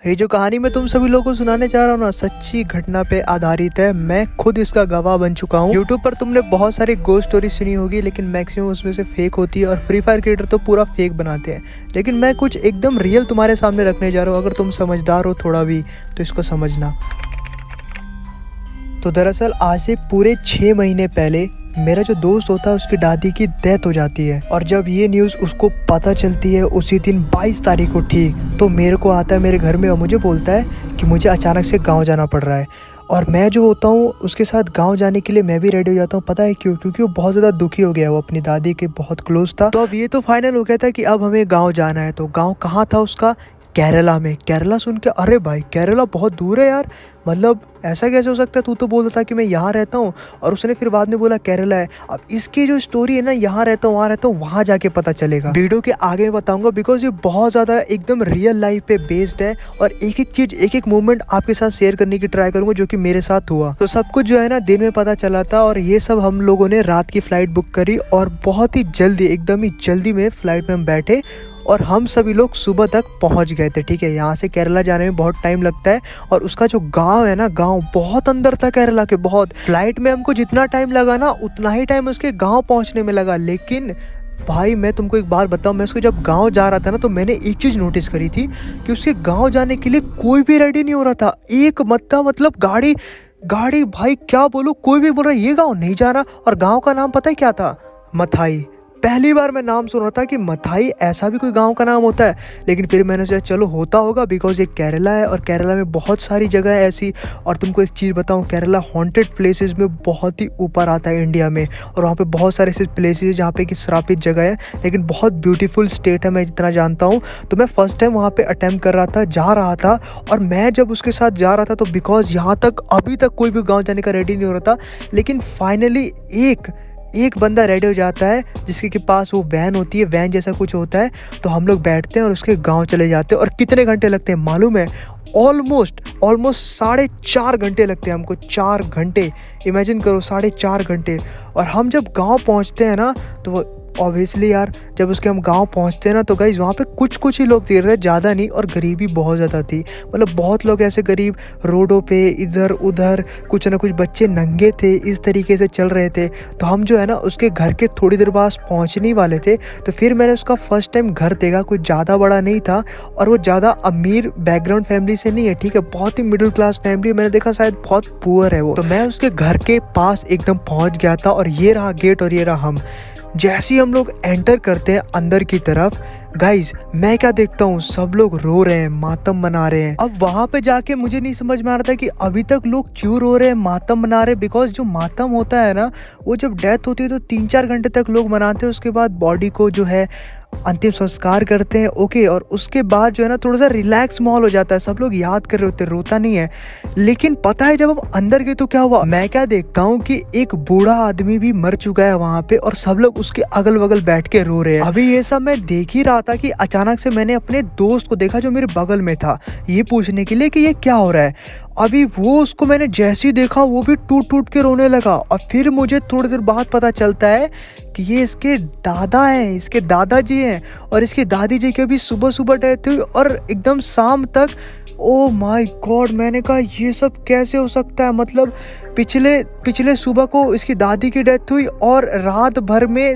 ये जो कहानी मैं तुम सभी लोगों को सुनाने जा रहा हूँ ना, सच्ची घटना पे आधारित है। मैं खुद इसका गवाह बन चुका हूँ। यूट्यूब पर तुमने बहुत सारी गोस्ट स्टोरी सुनी होगी, लेकिन मैक्सिमम उसमें से फेक होती है और फ्री फायर क्रिएटर तो पूरा फेक बनाते हैं। लेकिन मैं कुछ एकदम रियल तुम्हारे सामने रखने जा रहा हूँ। अगर तुम समझदार हो थोड़ा भी तो इसको समझना। तो दरअसल आज से पूरे 6 महीने पहले मेरा जो दोस्त होता है उसकी दादी की डेथ हो जाती है। और जब ये न्यूज़ उसको पता चलती है उसी दिन 22 तारीख को ठीक, तो मेरे को आता है मेरे घर में और मुझे बोलता है कि मुझे अचानक से गांव जाना पड़ रहा है। और मैं जो होता हूँ उसके साथ गांव जाने के लिए मैं भी रेडी हो जाता हूँ। पता है क्यों? क्योंकि वो बहुत ज़्यादा दुखी हो गया, वो अपनी दादी के बहुत क्लोज था। तो अब ये तो फाइनल हो गया था कि अब हमें गाँव जाना है। तो गाँव कहाँ था उसका? केरला में। केरला सुन के अरे भाई केरला बहुत दूर है यार, मतलब ऐसा कैसे हो सकता है? तू तो बोलता था कि मैं यहाँ रहता हूँ और उसने फिर बाद में बोला केरला है। अब इसकी जो स्टोरी है ना, यहाँ रहता हूँ वहाँ रहता हूँ, वहाँ जाके पता चलेगा। वीडियो के आगे बताऊंगा बिकॉज ये बहुत ज़्यादा एकदम रियल लाइफ पे बेस्ड है और एक एक चीज़ एक एक मोमेंट आपके साथ शेयर करने की ट्राई करूंगा जो कि मेरे साथ हुआ। तो सब कुछ जो है ना दिन में पता चला था और ये सब हम लोगों ने रात की फ्लाइट बुक करी और बहुत ही जल्दी, एकदम ही जल्दी में फ्लाइट में हम बैठे और हम सभी लोग सुबह तक पहुंच गए थे। ठीक है, यहाँ से केरला जाने में बहुत टाइम लगता है और उसका जो गांव है ना, गांव बहुत अंदर था केरला के, बहुत। फ्लाइट में हमको जितना टाइम लगा ना उतना ही टाइम उसके गांव पहुंचने में लगा। लेकिन भाई मैं तुमको एक बात बताऊं, मैं उसको जब गांव जा रहा था ना तो मैंने एक चीज़ नोटिस करी थी कि उसके गाँव जाने के लिए कोई भी रेडी नहीं हो रहा था। एक मतलब गाड़ी गाड़ी भाई क्या बोलूँ, कोई भी बोल रहा ये गाँव नहीं जा रहा। और गाँव का नाम पता है क्या था? मथाई। पहली बार मैं नाम सुन रहा था कि मथाई ऐसा भी कोई गांव का नाम होता है। लेकिन फिर मैंने सोचा चलो होता होगा बिकॉज ये केरला है और केरला में बहुत सारी जगह है ऐसी। और तुमको एक चीज़ बताऊं, केरला हॉन्टेड प्लेसेस में बहुत ही ऊपर आता है इंडिया में। और वहाँ पे बहुत सारे ऐसे प्लेसेस है जहाँ पे कि श्रापित जगह है, लेकिन बहुत ब्यूटीफुल स्टेट है मैं जितना जानता हूँ। तो मैं फर्स्ट टाइम वहाँ पे अटैम्प्ट कर रहा था, जा रहा था। और मैं जब उसके साथ जा रहा था तो बिकॉज यहाँ तक अभी तक कोई भी गाँव जाने का रेडी नहीं हो रहा था, लेकिन फाइनली एक बंदा रेडी हो जाता है जिसके के पास वो वैन होती है, वैन जैसा कुछ होता है। तो हम लोग बैठते हैं और उसके गांव चले जाते हैं। और कितने घंटे लगते हैं मालूम है? ऑलमोस्ट 4.5 घंटे लगते हैं हमको। 4 घंटे, इमेजिन करो, 4.5 घंटे। और हम जब गांव पहुंचते हैं ना तो ऑब्वियसली यार जब उसके हम गांव पहुंचते हैं ना तो गाइस वहाँ पे कुछ ही लोग थे, ज़्यादा नहीं। और गरीबी बहुत ज़्यादा थी, मतलब बहुत लोग ऐसे गरीब रोडों पे इधर उधर, कुछ ना कुछ बच्चे नंगे थे, इस तरीके से चल रहे थे। तो हम जो है ना उसके घर के थोड़ी देर बाद पहुँचने ही वाले थे। तो फिर मैंने उसका फर्स्ट टाइम घर देखा, कुछ ज़्यादा बड़ा नहीं था और वो ज़्यादा अमीर बैकग्राउंड फैमिली से नहीं है। ठीक है, बहुत ही मिडिल क्लास फैमिली, मैंने देखा शायद बहुत पुअर है वो। तो मैं उसके घर के पास एकदम पहुँच गया था और ये रहा गेट और ये रहा हम। जैसे ही हम लोग एंटर करते हैं अंदर की तरफ, गाइज मैं क्या देखता हूँ, सब लोग रो रहे हैं, मातम मना रहे हैं। अब वहाँ पे जाके मुझे नहीं समझ में आ रहा था कि अभी तक लोग क्यों रो रहे हैं, मातम मना रहे हैं। बिकॉज जो मातम होता है ना, वो जब डेथ होती है तो 3-4 घंटे तक लोग मनाते हैं। उसके बाद बॉडी को जो है अंतिम संस्कार करते हैं, ओके। और उसके बाद जो है ना थोड़ा सा रिलैक्स माहौल हो जाता है, सब लोग याद कर रहे होते हैं, रोता नहीं है। लेकिन पता है जब हम अंदर गए तो क्या हुआ? मैं क्या देखता हूँ कि एक बूढ़ा आदमी भी मर चुका है वहाँ पे और सब लोग उसके अगल बगल बैठ के रो रहे हैं। अभी ये सब मैं देख ही रहा था कि अचानक से मैंने अपने दोस्त को देखा जो मेरे बगल में था, ये पूछने के लिए कि ये क्या हो रहा है। अभी वो उसको मैंने जैसे ही देखा वो भी टूट टूट के रोने लगा। और फिर मुझे थोड़ी देर बाद पता चलता है कि ये इसके दादा हैं, इसके दादाजी हैं। और इसके दादी जी की भी सुबह सुबह डेथ हुई और एकदम शाम तक। ओ माय गॉड, मैंने कहा ये सब कैसे हो सकता है? मतलब पिछले सुबह को इसकी दादी की डेथ हुई और रात भर में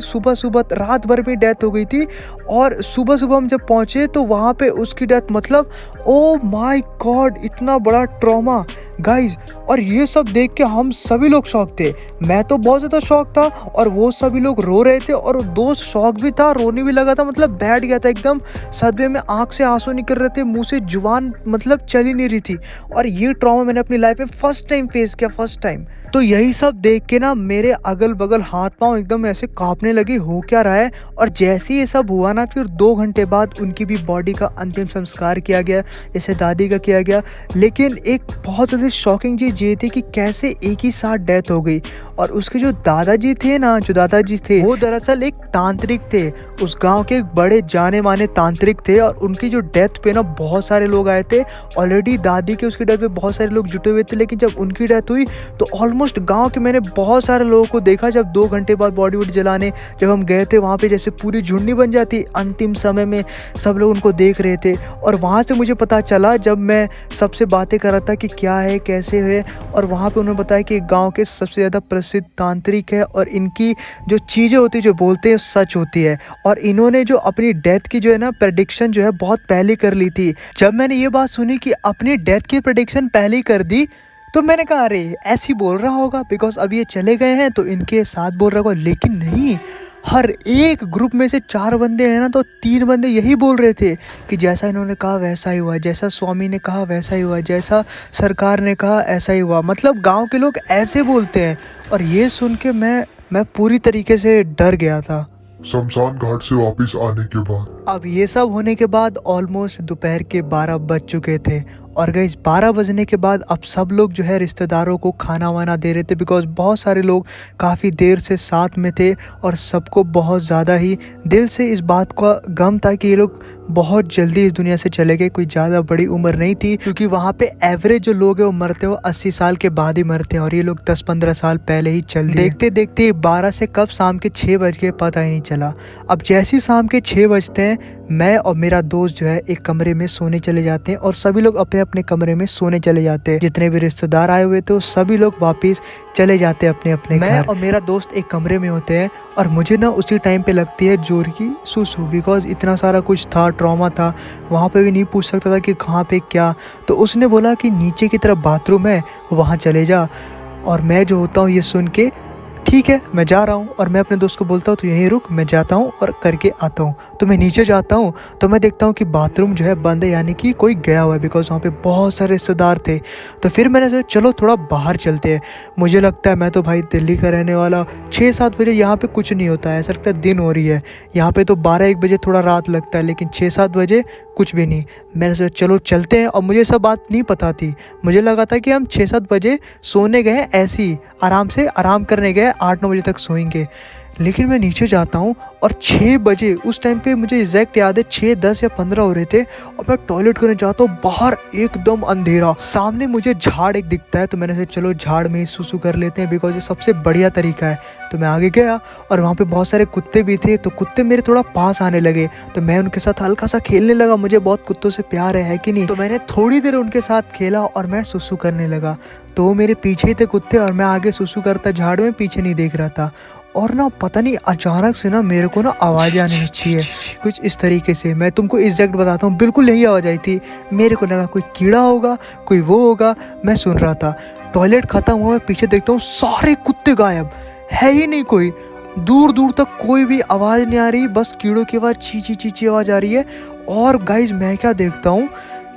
डेथ हो गई थी। और सुबह सुबह हम जब पहुंचे तो वहाँ पे उसकी डेथ, मतलब ओ माय गॉड, इतना बड़ा ट्रॉमा गाइज। और ये सब देख के हम सभी लोग शॉक थे, मैं तो बहुत ज़्यादा शॉक था और वो सभी लोग रो रहे थे। और दोस्त शॉक भी था, रोने भी लगा था, मतलब बैठ गया था एकदम सदमे में, आंख से आंसू निकल रहे थे, मुंह से जुबान मतलब चल ही नहीं रही थी। और ये ट्रॉमा मैंने अपनी लाइफ में फर्स्ट टाइम फेस किया, फर्स्ट टाइम। तो यही सब देख के ना मेरे अगल बगल हाथ पांव एकदम ऐसे कांपने लगे, हो क्या रहा है। और जैसे ये सब हुआ ना, फिर 2 घंटे बाद उनकी भी बॉडी का अंतिम संस्कार किया गया, जैसे दादी का किया गया। लेकिन एक बहुत ज़्यादा सबसे शॉकिंग चीज ये थी कि कैसे एक ही साथ डेथ हो गई। और उसके जो दादाजी थे ना, जो दादाजी थे वो दरअसल एक तांत्रिक थे, उस गांव के एक बड़े जाने माने तांत्रिक थे। और उनकी जो डेथ पे ना बहुत सारे लोग आए थे। ऑलरेडी दादी के उसकी डेथ पे बहुत सारे लोग जुटे हुए थे, लेकिन जब उनकी डेथ हुई तो ऑलमोस्ट गाँव के मैंने बहुत सारे लोगों को देखा। जब 2 घंटे बाद बॉडी वॉडी जलाने जब हम गए थे वहाँ पे, जैसे पूरी झुंडी बन जाती अंतिम समय में, सब लोग उनको देख रहे थे। और वहाँ से मुझे पता चला जब मैं सबसे बातें कर रहा था कि क्या है कैसे है, और वहाँ पे उन्होंने बताया कि गांव के सबसे ज़्यादा प्रसिद्ध तांत्रिक है और इनकी जो चीज़ें होती है जो बोलते हैं सच होती है। और इन्होंने जो अपनी डेथ की जो है ना प्रेडिक्शन जो है बहुत पहले कर ली थी। जब मैंने ये बात सुनी कि अपनी डेथ की प्रेडिक्शन पहले ही कर दी, तो मैंने कहा अरे ऐसे ही बोल रहा होगा, बिकॉज अब ये चले गए हैं तो इनके साथ बोल रहा होगा। लेकिन नहीं, हर एक ग्रुप में से 4 बंदे हैं ना, तो 3 बंदे यही बोल रहे थे कि जैसा इन्होंने कहा वैसा ही हुआ, जैसा स्वामी ने कहा वैसा ही हुआ, जैसा सरकार ने कहा ऐसा ही हुआ। मतलब गांव के लोग ऐसे बोलते हैं। और ये सुन के मैं पूरी तरीके से डर गया था। शमशान घाट से वापस आने के बाद अब ये सब होने के बाद ऑलमोस्ट दोपहर के 12 बज चुके थे। और गाइस 12 बजने के बाद अब सब लोग जो है रिश्तेदारों को खाना वाना दे रहे थे, बिकॉज बहुत सारे लोग काफ़ी देर से साथ में थे और सबको बहुत ज़्यादा ही दिल से इस बात का गम था कि ये लोग बहुत जल्दी इस दुनिया से चले गए। कोई ज़्यादा बड़ी उम्र नहीं थी, क्योंकि वहाँ पे एवरेज जो लोग हैं वो मरते हो 80 साल के बाद ही मरते हैं, और ये लोग 10-15 साल पहले ही चल दिए। देखते देखते 12 से कब शाम के 6 बज गए पता ही नहीं चला। अब जैसे ही शाम के 6 बजते हैं, मैं और मेरा दोस्त जो है एक कमरे में सोने चले जाते हैं और सभी लोग अपने अपने कमरे में सोने चले जाते हैं। जितने भी रिश्तेदार आए हुए थे वो सभी लोग वापस चले जाते हैं अपने अपने घर। मैं और मेरा दोस्त एक कमरे में होते हैं और मुझे ना उसी टाइम पे लगती है जोर की सुसु, बिकॉज इतना सारा कुछ था, ट्रॉमा था, वहाँ पे भी नहीं पूछ सकता था कि कहाँ पे क्या। तो उसने बोला कि नीचे की तरफ बाथरूम है, वहाँ चले जा। और मैं जो होता हूँ ये सुन के ठीक है मैं जा रहा हूँ, और मैं अपने दोस्त को बोलता हूँ तो यहीं रुक, मैं जाता हूँ और करके आता हूँ। तो मैं नीचे जाता हूँ तो मैं देखता हूँ कि बाथरूम जो है बंद है, यानी कि कोई गया हुआ है, बिकॉज वहाँ पे बहुत सारे रिश्तेदार थे। तो फिर मैंने सोचा चलो थोड़ा बाहर चलते हैं। मुझे लगता है, मैं तो भाई दिल्ली का रहने वाला, 6-7 बजे यहाँ पे कुछ नहीं होता है, ऐसा लगता है दिन हो रही है। यहाँ पे तो 12-1 बजे थोड़ा रात लगता है, लेकिन 6-7 बजे कुछ भी नहीं। मैंने सोचा चलो चलते हैं। और मुझे सब बात नहीं पता थी, मुझे लगा था कि हम 6-7 बजे सोने गए ऐसे ही आराम से आराम करने गए, 8-9 बजे तक सोएंगे। लेकिन मैं नीचे जाता हूँ और 6 बजे, उस टाइम पे मुझे एग्जैक्ट याद है 6:10 या 15 हो रहे थे, और मैं टॉयलेट करने जाता हूँ। बाहर एकदम अंधेरा, सामने मुझे झाड़ एक दिखता है। तो मैंने सोचा चलो झाड़ में ही सुसु कर लेते हैं, बिकॉज ये सबसे बढ़िया तरीका है। तो मैं आगे गया और वहाँ पे बहुत सारे कुत्ते भी थे, तो कुत्ते मेरे थोड़ा पास आने लगे। तो मैं उनके साथ हल्का सा खेलने लगा, मुझे बहुत कुत्तों से प्यार है कि नहीं। तो मैंने थोड़ी देर उनके साथ खेला और मैं सुसु करने लगा। तो वो मेरे पीछे ही थे कुत्ते, और मैं आगे सुसु करता झाड़ में, पीछे नहीं देख रहा था। और ना पता नहीं अचानक से ना मेरे को ना आवाज़ आने लगती है कुछ इस तरीके से। मैं तुमको एग्जैक्ट बताता हूँ, बिल्कुल यही आवाज़ आई थी। मेरे को लगा कोई कीड़ा होगा, कोई वो होगा। मैं सुन रहा था। टॉयलेट खत्म हुआ, मैं पीछे देखता हूँ सारे कुत्ते गायब, है ही नहीं कोई। दूर दूर तक कोई भी आवाज़ नहीं आ रही, बस कीड़ों की आवाज़, ची ची ची ची आवाज़ आ रही है। और गाइज मैं क्या देखता हूँ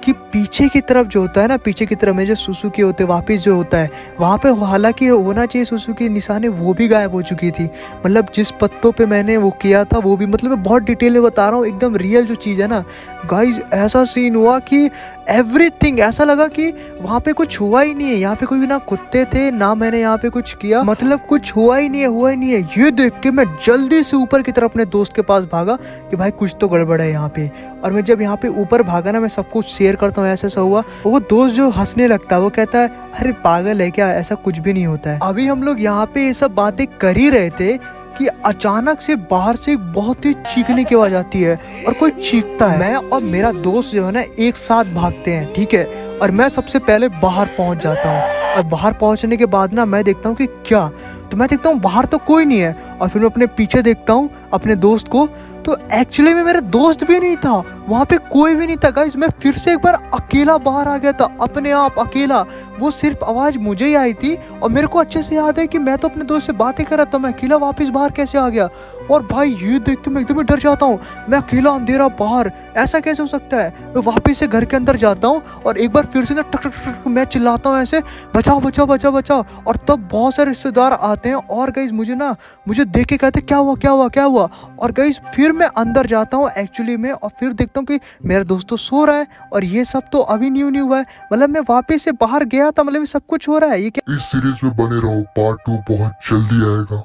कि पीछे की तरफ जो होता है ना, पीछे की तरफ में जो सुसु की होते वापस जो होता है, वहाँ पे हालांकि होना चाहिए सुसु की निशाने, वो भी गायब हो चुकी थी। मतलब जिस पत्तों पे मैंने वो किया था वो भी, मतलब मैं बहुत डिटेल में बता रहा हूँ, एकदम रियल जो चीज़ है ना गाइज। ऐसा सीन हुआ कि एवरीथिंग ऐसा लगा कि वहाँ पे कुछ हुआ ही नहीं है। यहाँ पे कोई ना कुत्ते थे ना मैंने यहाँ पे कुछ किया, मतलब कुछ हुआ ही नहीं है, हुआ ही नहीं है। ये देख के मैं जल्दी से ऊपर की तरफ अपने दोस्त के पास भागा कि भाई कुछ तो गड़बड़ है यहाँ पे। और मैं जब यहाँ पे ऊपर भागा ना, मैं सब कुछ शेयर करता हूँ ऐसा ऐसा हुआ। वो दोस्त जो हंसने लगता है वो कहता है अरे पागल है क्या, ऐसा कुछ भी नहीं होता है। अभी हम लोग यहाँ पे ये सब बातें कर ही रहे थे कि अचानक से बाहर से एक बहुत ही चीखने की आवाज आती है और कोई चीखता है। मैं और मेरा दोस्त जो है ना एक साथ भागते हैं, ठीक है। और मैं सबसे पहले बाहर पहुंच जाता हूँ। और बाहर पहुंचने के बाद ना मैं देखता हूँ कि क्या, तो मैं देखता हूँ बाहर तो कोई नहीं है। और फिर मैं अपने पीछे देखता हूँ अपने दोस्त को, तो एक्चुअली में मेरा दोस्त भी नहीं था, वहाँ पे कोई भी नहीं था गाइस। मैं फिर से एक बार अकेला बाहर आ गया था, अपने आप अकेला। वो सिर्फ आवाज़ मुझे ही आई थी और मेरे को अच्छे से याद है कि मैं तो अपने दोस्त से बातें कर रहा था, मैं अकेला वापस बाहर कैसे आ गया। और भाई ये देख के मैं एकदम डर जाता हूँ, मैं अकेला अंधेरा बाहर, ऐसा कैसे हो सकता है। मैं वापस से घर के अंदर जाता हूँ और एक बार फिर से ना टक टक टक मैं चिल्लाता हूँ ऐसे, बचाओ बचाओ बचाओ बचाओ। और तब बहुत सारे रिश्तेदार आते हैं और गाइस मुझे देख के कहते क्या हुआ क्या हुआ क्या हुआ। हुआ। और गाइस फिर मैं अंदर जाता हूँ एक्चुअली में, और फिर देखता हूँ कि मेरा दोस्त तो सो रहा है और ये सब तो अभी न्यू हुआ है। मतलब मैं वापस से बाहर गया था, मतलब ये सब कुछ हो रहा है, ये क्या। इस सीरीज में बने रहो, पार्ट 2 बहुत जल्दी आएगा।